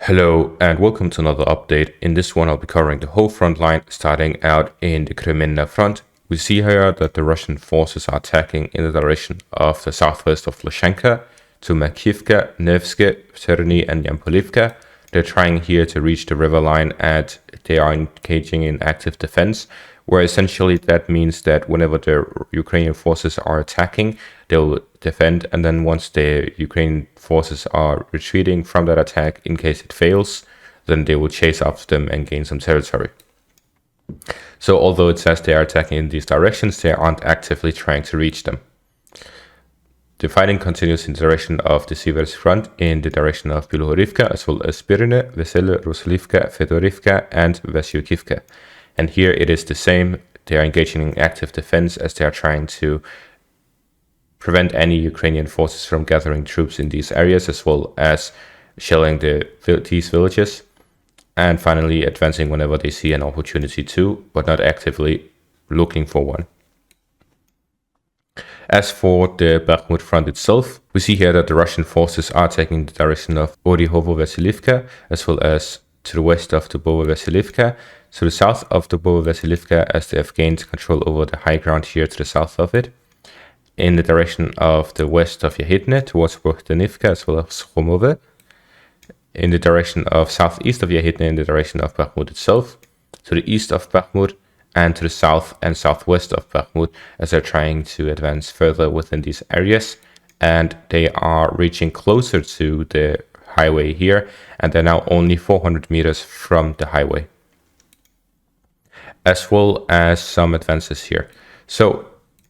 Hello and welcome to another update. In this one I'll be covering the whole front line starting out in the Cremina front. We see here that the Russian forces are attacking in the direction of the southwest of Lyshanka to Makivka, Nevske, Cerny and Yampolivka. They're trying here to reach the river line and they are engaging in active defense, where essentially that means that whenever the Ukrainian forces are attacking, they'll defend, and then once the Ukrainian forces are retreating from that attack, in case it fails, then they will chase after them and gain some territory. So although it says they are attacking in these directions, they aren't actively trying to reach them. The fighting continues in the direction of the Siversk front, in the direction of Bilohorivka, as well as Spirine, Vesele, Roslivka, Fedorivka, and Vesyukivka. And here it is the same. They are engaging in active defense as they are trying to prevent any Ukrainian forces from gathering troops in these areas, as well as shelling these villages. And finally advancing whenever they see an opportunity to, but not actively looking for one. As for the Bakhmut front itself, we see here that the Russian forces are taking the direction of Orihovo-Vasilivka, as well as to the west of Dubovo-Vasilivka, to the south of Dubovo-Vasilivka, as they have gained control over the high ground here to the south of it, in the direction of the west of Yahidne towards Bohdanivka, as well as Khomove, in the direction of southeast of Yahidne, in the direction of Bakhmut itself, to the east of Bakhmut, and to the south and southwest of Bakhmut, as they're trying to advance further within these areas. And they are reaching closer to the highway here, and they're now only 400 meters from the highway, as well as some advances here. So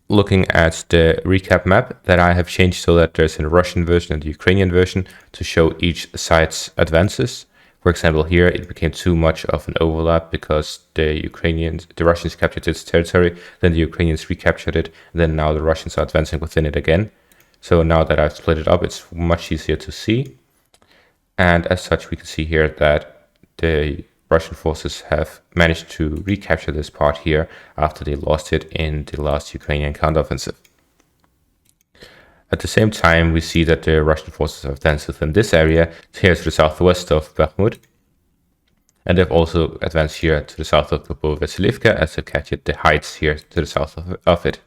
looking at the recap map that I have changed so that there's a Russian version and the Ukrainian version to show each side's advances. For example, here it became too much of an overlap because the Russians captured its territory, then the Ukrainians recaptured it, and then now the Russians are advancing within it again. So now that I've split it up, it's much easier to see. And as such, we can see here that the Russian forces have managed to recapture this part here after they lost it in the last Ukrainian counteroffensive. At the same time, we see that the Russian forces have advanced within this area here to the southwest of Bakhmut, and they've also advanced here to the south of Dubovo-Vasilivka as they've captured the heights here to the south of it.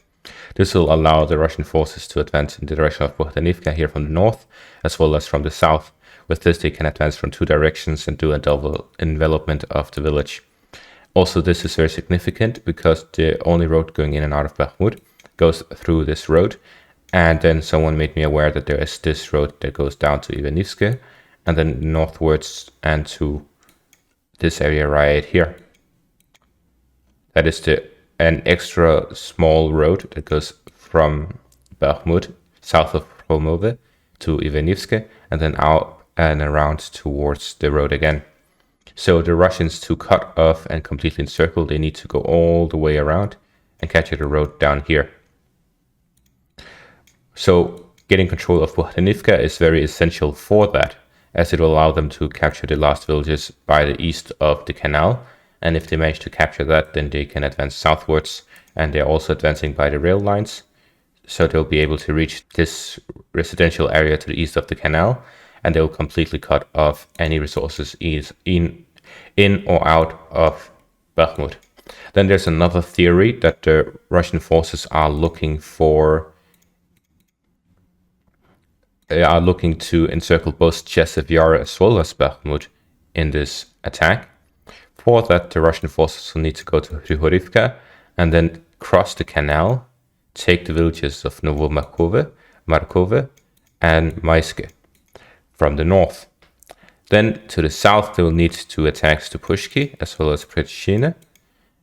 This will allow the Russian forces to advance in the direction of Bohdanivka here from the north, as well as from the south. With this, they can advance from two directions and do a double envelopment of the village. Also, this is very significant because the only road going in and out of Bakhmut goes through this road. And then someone made me aware that there is this road that goes down to Ivanivske and then northwards and to this area right here. That is an extra small road that goes from Bakhmut, south of Khomove, to Ivanivske, and then out and around towards the road again. So the Russians, to cut off and completely encircle, they need to go all the way around and capture the road down here. So getting control of Bohdanivka is very essential for that, as it will allow them to capture the last villages by the east of the canal. And if they manage to capture that, then they can advance southwards, and they're also advancing by the rail lines. So they'll be able to reach this residential area to the east of the canal, and they'll completely cut off any resources in or out of Bakhmut. Then there's another theory that the Russian forces are looking to encircle both Chasiv Yar as well as Bakhmut in this attack. For that, the Russian forces will need to go to Hrihorivka and then cross the canal, take the villages of Novomarkove, Markove, and Maiske from the north. Then to the south, they will need to attack Stupushki as well as Prechine,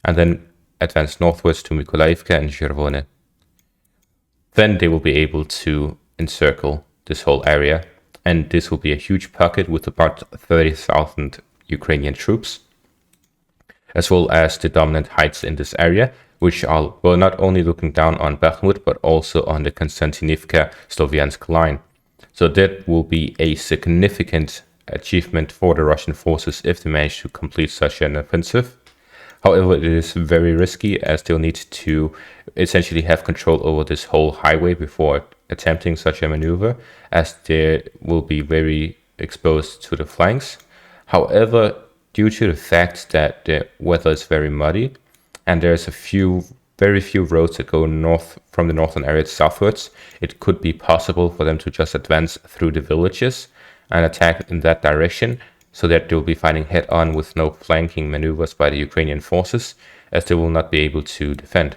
and then advance northwards to Mykolaivka and Zhervone. Then they will be able to encircle this whole area, and this will be a huge pocket with about 30,000 Ukrainian troops, as well as the dominant heights in this area, which are not only looking down on Bakhmut, but also on the Konstantinivka-Sloviansk line. So that will be a significant achievement for the Russian forces if they manage to complete such an offensive. However, it is very risky, as they'll need to essentially have control over this whole highway before attempting such a maneuver, as they will be very exposed to the flanks. However, due to the fact that the weather is very muddy and there's very few roads that go north from the northern area southwards, it could be possible for them to just advance through the villages and attack in that direction, so that they'll be fighting head-on with no flanking maneuvers by the Ukrainian forces, as they will not be able to defend.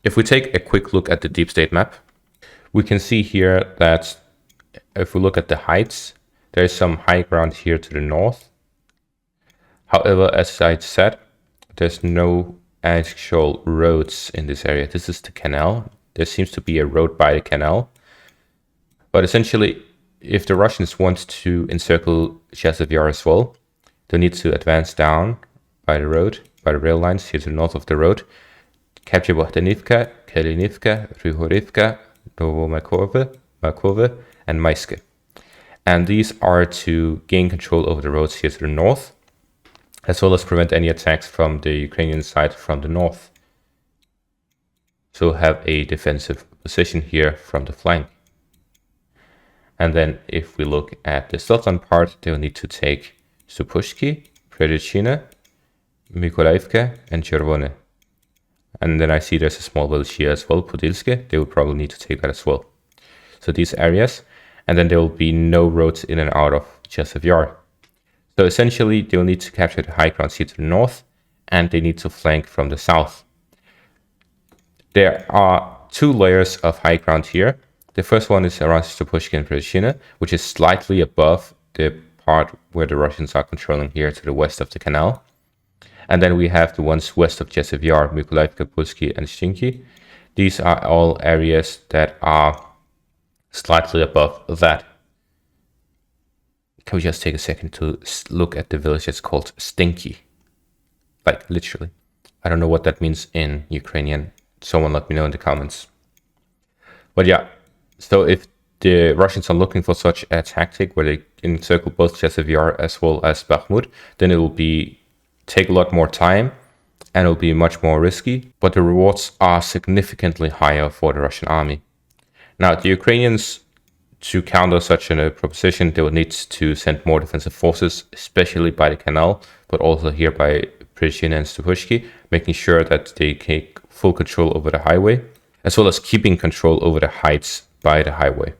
If we take a quick look at the deep state map, we can see here that if we look at the heights, there's some high ground here to the north. However, as I said, there's no actual roads in this area. This is the canal. There seems to be a road by the canal. But essentially, if the Russians want to encircle Chasiv Yar as well, they need to advance down by the road, by the rail lines here to the north of the road, capture Avdiivka, Kalinivka, Ryhorivka, Novomakove, and Maiske. And these are to gain control over the roads here to the north, as well as prevent any attacks from the Ukrainian side from the north. So have a defensive position here from the flank. And then if we look at the southern part, they'll need to take Supushki, Predichina, Mykolaivka, and Chervone. And then I see there's a small village here as well, Podilske. They will probably need to take that as well. So these areas, and then there will be no roads in and out of Chasiv Yar. So essentially, they'll need to capture the high ground here to the north, and they need to flank from the south. There are two layers of high ground here. The first one is around Supushki and Predichina, which is slightly above the part where the Russians are controlling here to the west of the canal. And then we have the ones west of Chasiv Yar, Mykolaivka, Pulski, and Shinki. These are all areas that are slightly above that. Can we just take a second to look at the village that's called Stinky? Like, literally. I don't know what that means in Ukrainian. Someone let me know in the comments. But yeah, so if the Russians are looking for such a tactic where they encircle both Chasiv Yar as well as Bakhmut, then it will take a lot more time and it will be much more risky, but the rewards are significantly higher for the Russian army. Now, the Ukrainians, to counter such a proposition, they will need to send more defensive forces, especially by the canal, but also here by Predichina and Supushki, making sure that they take full control over the highway, as well as keeping control over the heights by the highway.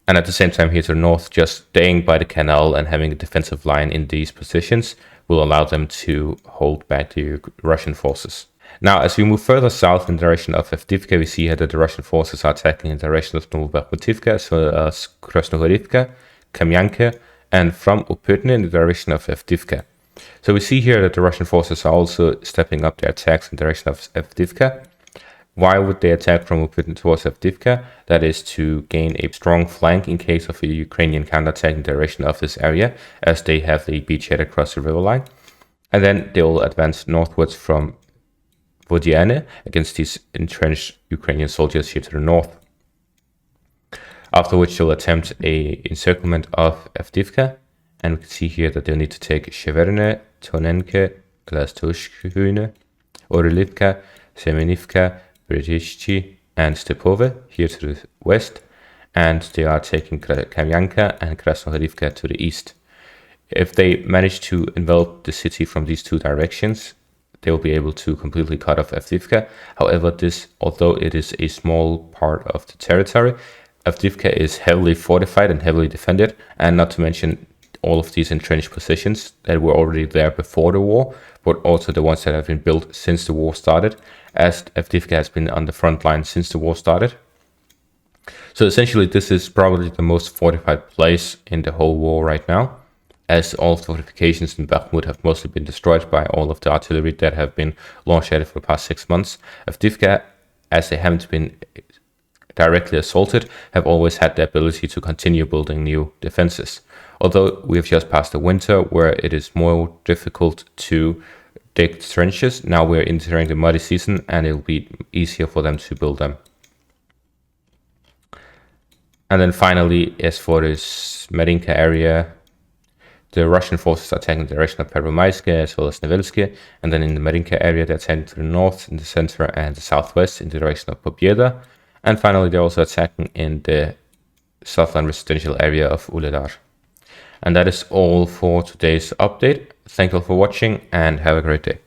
And at the same time here to the north, just staying by the canal and having a defensive line in these positions will allow them to hold back the Russian forces. Now, as we move further south in the direction of Avdiivka, we see here that the Russian forces are attacking in the direction of Novobakhmutivka, as well as Krasnohorivka, Kamyanka, and from Upytne in the direction of Avdiivka. So we see here that the Russian forces are also stepping up their attacks in the direction of Avdiivka. Why would they attack from Upytne towards Avdiivka? That is to gain a strong flank in case of a Ukrainian counterattack in the direction of this area, as they have a beachhead across the river line. And then they will advance northwards from Vodiane against these entrenched Ukrainian soldiers here to the north. After which they'll attempt a encirclement of Avdiivka, and we can see here that they'll need to take Sheverne, Tonenke, Glastushkyne, Orilivka, Semenivka, Brzezici, and Stepove here to the west, and they are taking Kamyanka and Krasnohorivka to the east. If they manage to envelop the city from these two directions, they will be able to completely cut off Avdiivka. However, although it is a small part of the territory, Avdiivka is heavily fortified and heavily defended, and not to mention all of these entrenched positions that were already there before the war, but also the ones that have been built since the war started, as Avdiivka has been on the front line since the war started. So essentially, this is probably the most fortified place in the whole war right now, as all of the fortifications in Bakhmut have mostly been destroyed by all of the artillery that have been launched at it for the past 6 months. Avdiivka, as they haven't been directly assaulted, have always had the ability to continue building new defenses. Although we have just passed the winter where it is more difficult to dig trenches, now we're entering the muddy season and it will be easier for them to build them. And then finally, as for this Marinka area, the Russian forces are attacking in the direction of Pervomaiske as well as Nevelsky, and then in the Marinka area they're attacking to the north, in the center and the southwest in the direction of Pobieda, and finally they're also attacking in the southern residential area of Vuhledar. And that is all for today's update. Thank you all for watching and have a great day.